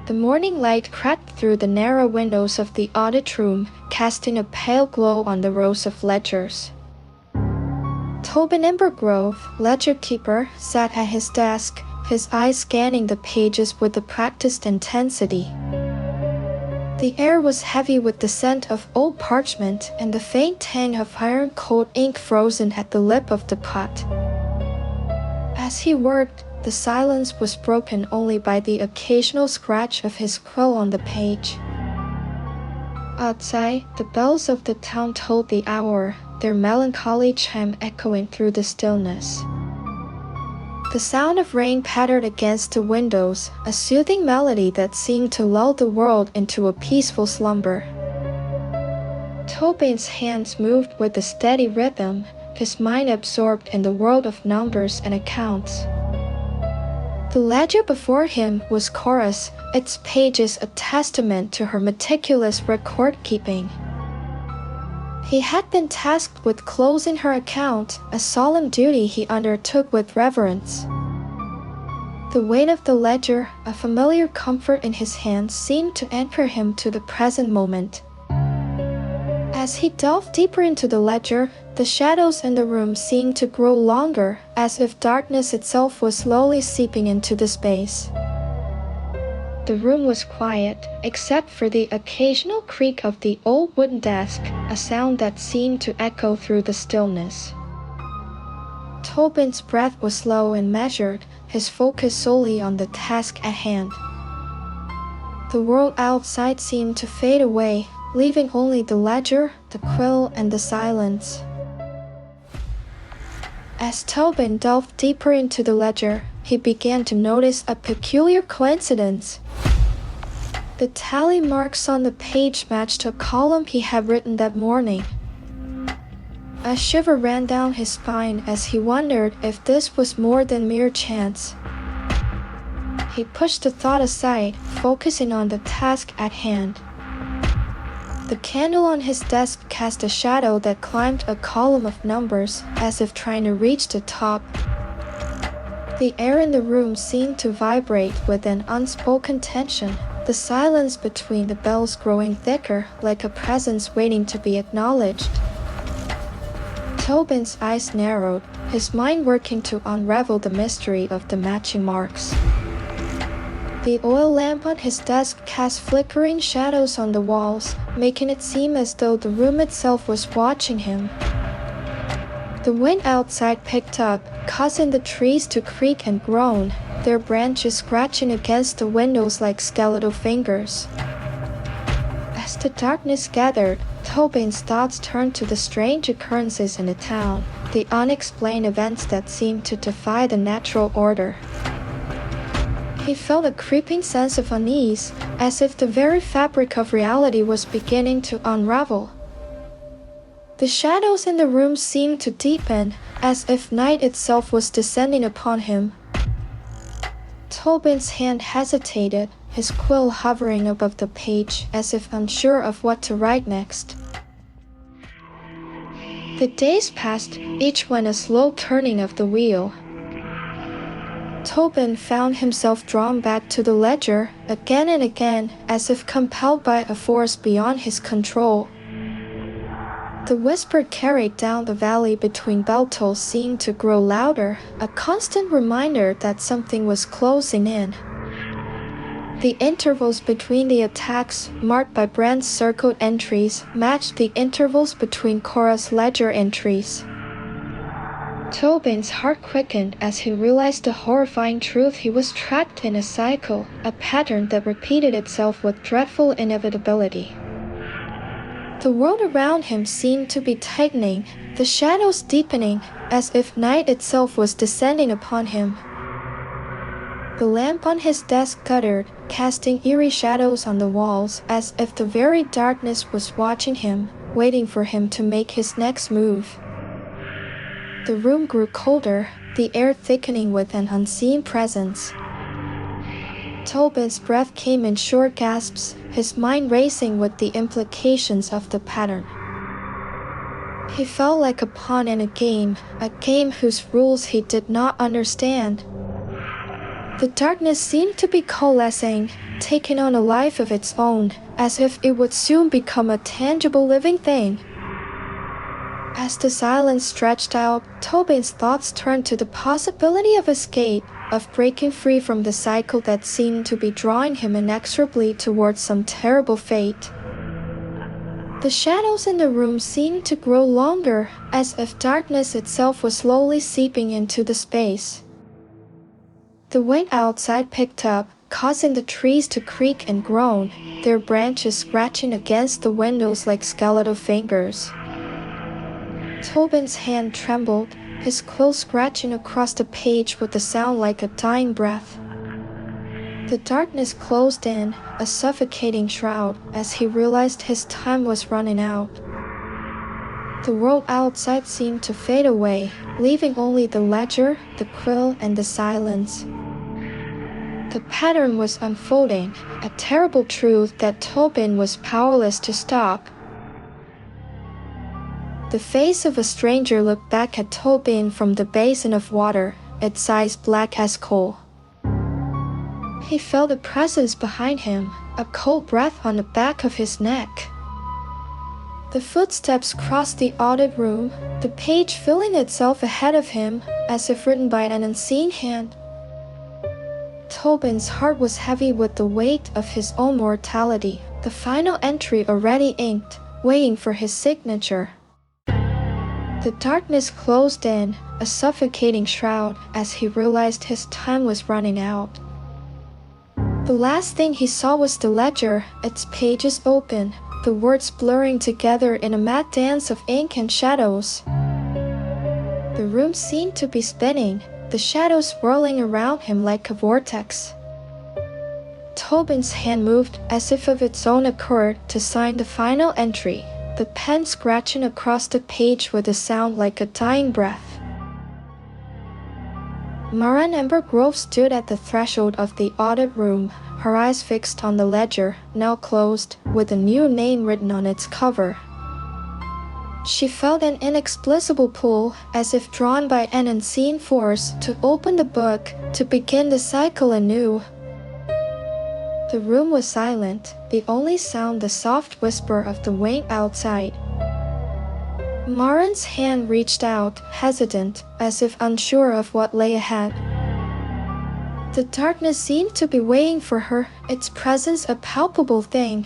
The morning light crept through the narrow windows of the audit room, casting a pale glow on the rows of ledgers. Tobin Embergrove, ledger keeper, sat at his desk, his eyes scanning the pages with a practiced intensity. The air was heavy with the scent of old parchment and the faint tang of iron-cold ink frozen at the lip of the pot. As he worked, the silence was broken only by the occasional scratch of his quill on the page. Outside, the bells of the town tolled the hour, their melancholy chime echoing through the stillness. The sound of rain pattered against the windows, a soothing melody that seemed to lull the world into a peaceful slumber. Tobin's hands moved with a steady rhythm, his mind absorbed in the world of numbers and accounts. The ledger before him was Cora's, its pages a testament to her meticulous record-keeping. He had been tasked with closing her account, a solemn duty he undertook with reverence. The weight of the ledger, a familiar comfort in his hands, seemed to anchor him to the present moment. As he delved deeper into the ledger, the shadows in the room seemed to grow longer, as if darkness itself was slowly seeping into the space. The room was quiet, except for the occasional creak of the old wooden desk, a sound that seemed to echo through the stillness. Tobin's breath was slow and measured, his focus solely on the task at hand. The world outside seemed to fade away, leaving only the ledger, the quill, and the silence. As Tobin delved deeper into the ledger, he began to notice a peculiar coincidence. The tally marks on the page matched a column he had written that morning. A shiver ran down his spine as he wondered if this was more than mere chance. He pushed the thought aside, focusing on the task at hand. The candle on his desk cast a shadow that climbed a column of numbers, as if trying to reach the top. The air in the room seemed to vibrate with an unspoken tension, the silence between the bells growing thicker, like a presence waiting to be acknowledged. Tobin's eyes narrowed, his mind working to unravel the mystery of the matching marks. The oil lamp on his desk cast flickering shadows on the walls, making it seem as though the room itself was watching him. The wind outside picked up, causing the trees to creak and groan, their branches scratching against the windows like skeletal fingers. As the darkness gathered, Tobin's thoughts turned to the strange occurrences in the town, the unexplained events that seemed to defy the natural order. He felt a creeping sense of unease, as if the very fabric of reality was beginning to unravel. The shadows in the room seemed to deepen, as if night itself was descending upon him. Tobin's hand hesitated, his quill hovering above the page, as if unsure of what to write next. The days passed, each one a slow turning of the wheel. Tobin found himself drawn back to the ledger, again and again, as if compelled by a force beyond his control. The whisper carried down the valley between bell tolls seemed to grow louder, a constant reminder that something was closing in. The intervals between the attacks, marked by Brand's circled entries, matched the intervals between Cora's ledger entries. Tobin's heart quickened as he realized the horrifying truth: he was trapped in a cycle, a pattern that repeated itself with dreadful inevitability. The world around him seemed to be tightening, the shadows deepening, as if night itself was descending upon him. The lamp on his desk guttered, casting eerie shadows on the walls, as if the very darkness was watching him, waiting for him to make his next move. The room grew colder, the air thickening with an unseen presence. Tobin's breath came in short gasps, his mind racing with the implications of the pattern. He felt like a pawn in a game whose rules he did not understand. The darkness seemed to be coalescing, taking on a life of its own, as if it would soon become a tangible living thing. As the silence stretched out, Tobin's thoughts turned to the possibility of escape, of breaking free from the cycle that seemed to be drawing him inexorably towards some terrible fate. The shadows in the room seemed to grow longer, as if darkness itself was slowly seeping into the space. The wind outside picked up, causing the trees to creak and groan, their branches scratching against the windows like skeletal fingers. Tobin's hand trembled, his quill scratching across the page with a sound like a dying breath. The darkness closed in, a suffocating shroud, as he realized his time was running out. The world outside seemed to fade away, leaving only the ledger, the quill, and the silence. The pattern was unfolding, a terrible truth that Tobin was powerless to stop. The face of a stranger looked back at Tobin from the basin of water, its eyes black as coal. He felt a presence behind him, a cold breath on the back of his neck. The footsteps crossed the audit room, the page filling itself ahead of him, as if written by an unseen hand. Tobin's heart was heavy with the weight of his own mortality, the final entry already inked, waiting for his signature. The darkness closed in, a suffocating shroud, as he realized his time was running out. The last thing he saw was the ledger, its pages open, the words blurring together in a mad dance of ink and shadows. The room seemed to be spinning, the shadows whirling around him like a vortex. Tobin's hand moved as if of its own accord to sign the final entry, the pen scratching across the page with a sound like a dying breath. Tobin Embergrove stood at the threshold of the audit room, her eyes fixed on the ledger, now closed, with a new name written on its cover. She felt an inexplicable pull, as if drawn by an unseen force, to open the book, to begin the cycle anew. The room was silent, the only sound the soft whisper of the wind outside. Marin's hand reached out, hesitant, as if unsure of what lay ahead. The darkness seemed to be waiting for her, its presence a palpable thing.